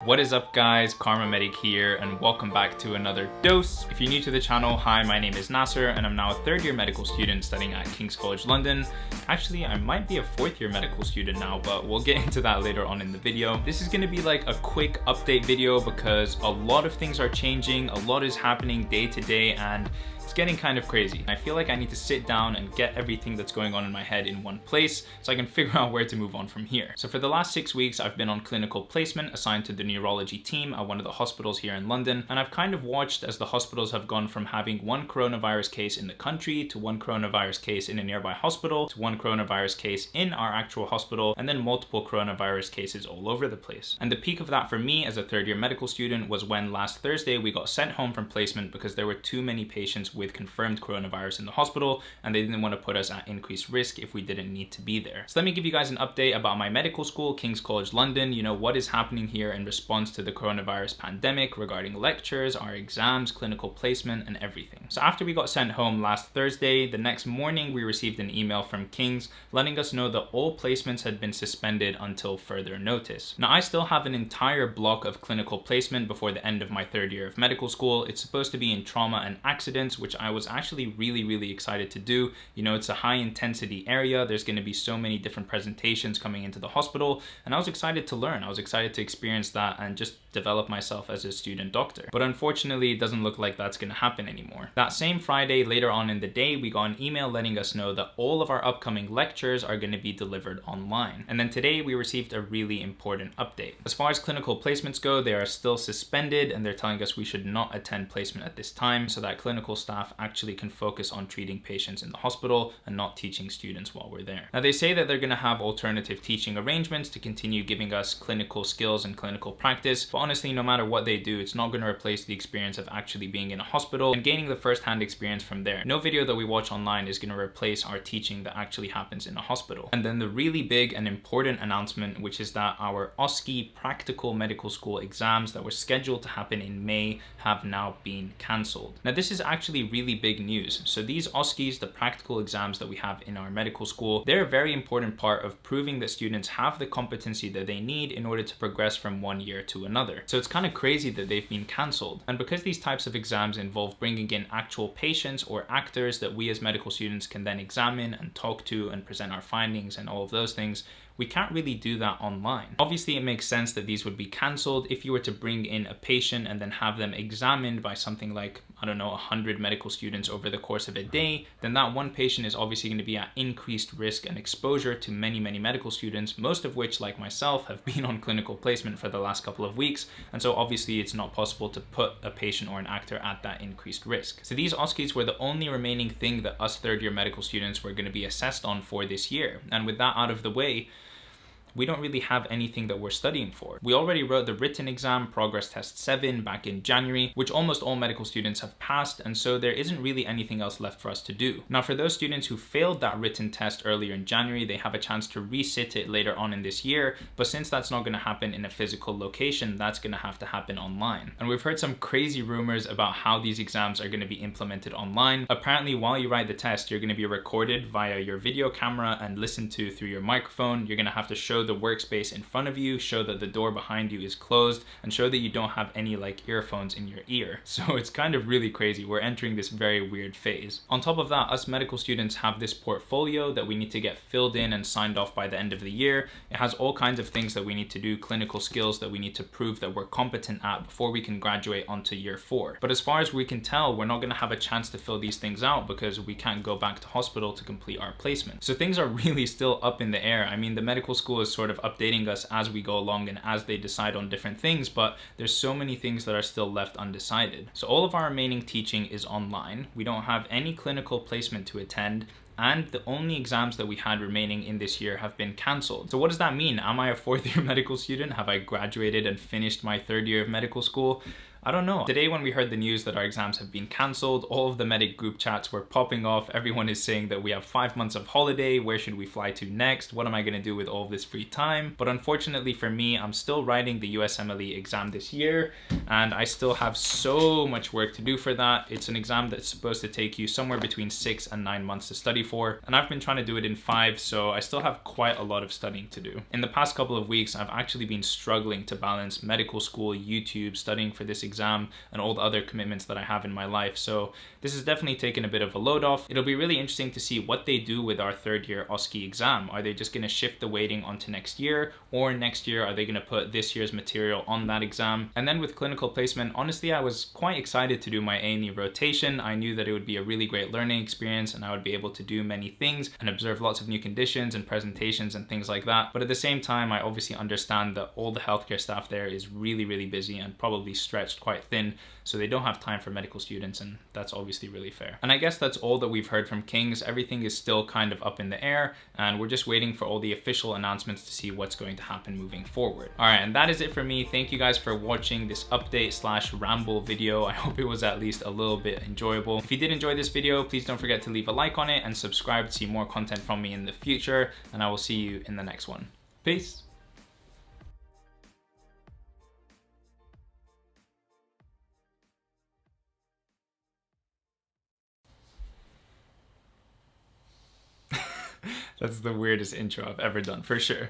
What is up guys, Karma Medic here and welcome back to another dose. If you're new to the channel, hi, my name is Nasser and I'm now a third year medical student studying at King's College London. Actually, I might be a fourth year medical student now, but we'll get into that later on in the video. This is gonna be like a quick update video because a lot of things are changing, a lot is happening day to day, and it's getting kind of crazy. I feel like I need to sit down and get everything that's going on in my head in one place so I can figure out where to move on from here. So for the last 6 weeks, I've been on clinical placement assigned to the neurology team at one of the hospitals here in London. And I've kind of watched as the hospitals have gone from having one coronavirus case in the country to one coronavirus case in a nearby hospital to one coronavirus case in our actual hospital, and then multiple coronavirus cases all over the place. And the peak of that for me as a third year medical student was when last Thursday we got sent home from placement because there were too many patients with confirmed coronavirus in the hospital and they didn't want to put us at increased risk if we didn't need to be there. So let me give you guys an update about my medical school, King's College London, what is happening here in response to the coronavirus pandemic regarding lectures, our exams, clinical placement, and everything. So after we got sent home last Thursday, the next morning we received an email from King's letting us know that all placements had been suspended until further notice. Now I still have an entire block of clinical placement before the end of my third year of medical school. It's supposed to be in trauma and accidents, which I was actually really excited to do. It's a high intensity area. There's going to be so many different presentations coming into the hospital, and I was excited to learn. I was excited to experience that and just develop myself as a student doctor. But unfortunately, it doesn't look like that's going to happen anymore. That same Friday, later on in the day, we got an email letting us know that all of our upcoming lectures are going to be delivered online. And then today we received a really important update. As far as clinical placements go, they are still suspended and they're telling us we should not attend placement at this time so that clinical staff actually can focus on treating patients in the hospital and not teaching students while we're there. Now they say that they're going to have alternative teaching arrangements to continue giving us clinical skills and clinical practice, but honestly, no matter what they do, it's not going to replace the experience of actually being in a hospital and gaining the first-hand experience from there. No video that we watch online is going to replace our teaching that actually happens in a hospital. And then the really big and important announcement, which is that our OSCE practical medical school exams that were scheduled to happen in May have now been cancelled. Now this is actually really big news. So these OSCEs, the practical exams that we have in our medical school, they're a very important part of proving that students have the competency that they need in order to progress from one year to another. So it's kind of crazy that they've been cancelled. And because these types of exams involve bringing in actual patients or actors that we as medical students can then examine and talk to and present our findings and all of those things, we can't really do that online. Obviously, it makes sense that these would be cancelled if you were to bring in a patient and then have them examined by something like, 100 medical students over the course of a day, then that one patient is obviously going to be at increased risk and exposure to many medical students, most of which, like myself, have been on clinical placement for the last couple of weeks. And so obviously it's not possible to put a patient or an actor at that increased risk. So these OSCEs were the only remaining thing that us third year medical students were going to be assessed on for this year. And with that out of the way, we don't really have anything that we're studying for. We already wrote the written exam, Progress Test 7, back in January, which almost all medical students have passed, and so there isn't really anything else left for us to do. Now, for those students who failed that written test earlier in January, they have a chance to resit it later on in this year, but since that's not going to happen in a physical location, that's going to have to happen online. And we've heard some crazy rumors about how these exams are going to be implemented online. Apparently, while you write the test, you're going to be recorded via your video camera and listened to through your microphone. You're going to have to show the workspace in front of you, show that the door behind you is closed, and show that you don't have any earphones in your ear. So it's kind of really crazy. We're entering this very weird phase. On top of that, us medical students have this portfolio that we need to get filled in and signed off by the end of the year. It has all kinds of things that we need to do, clinical skills that we need to prove that we're competent at before we can graduate onto year 4. But as far as we can tell, we're not going to have a chance to fill these things out because we can't go back to hospital to complete our placement. So things are really still up in the air. I mean, the medical school is sort of updating us as we go along and as they decide on different things, but there's so many things that are still left undecided. So all of our remaining teaching is online. We don't have any clinical placement to attend, and the only exams that we had remaining in this year have been cancelled. So what does that mean? Am I a fourth year medical student? Have I graduated and finished my third year of medical school? I don't know. Today when we heard the news that our exams have been cancelled, all of the medic group chats were popping off. Everyone is saying that we have 5 months of holiday. Where should we fly to next? What am I gonna do with all of this free time? But unfortunately for me, I'm still writing the USMLE exam this year, and I still have so much work to do for that. It's an exam that's supposed to take you somewhere between 6 and 9 months to study for, and I've been trying to do it in 5, so I still have quite a lot of studying to do. In the past couple of weeks, I've actually been struggling to balance medical school, YouTube, studying for this exam, and all the other commitments that I have in my life. So this has definitely taken a bit of a load off. It'll be really interesting to see what they do with our third year OSCE exam. Are they just gonna shift the weighting onto next year, or next year are they gonna put this year's material on that exam? And then with clinical placement, honestly, I was quite excited to do my A&E rotation. I knew that it would be a really great learning experience and I would be able to do many things and observe lots of new conditions and presentations and things like that. But at the same time, I obviously understand that all the healthcare staff there is really, really busy and probably stretched quite thin, so they don't have time for medical students, and that's obviously really fair. And I guess that's all that we've heard from King's. Everything is still kind of up in the air, and we're just waiting for all the official announcements to see what's going to happen moving forward. All right, and that is it for me. Thank you guys for watching this update slash ramble video. I hope it was at least a little bit enjoyable. If you did enjoy this video, please don't forget to leave a like on it and subscribe to see more content from me in the future, and I will see you in the next one. Peace. That's the weirdest intro I've ever done, for sure.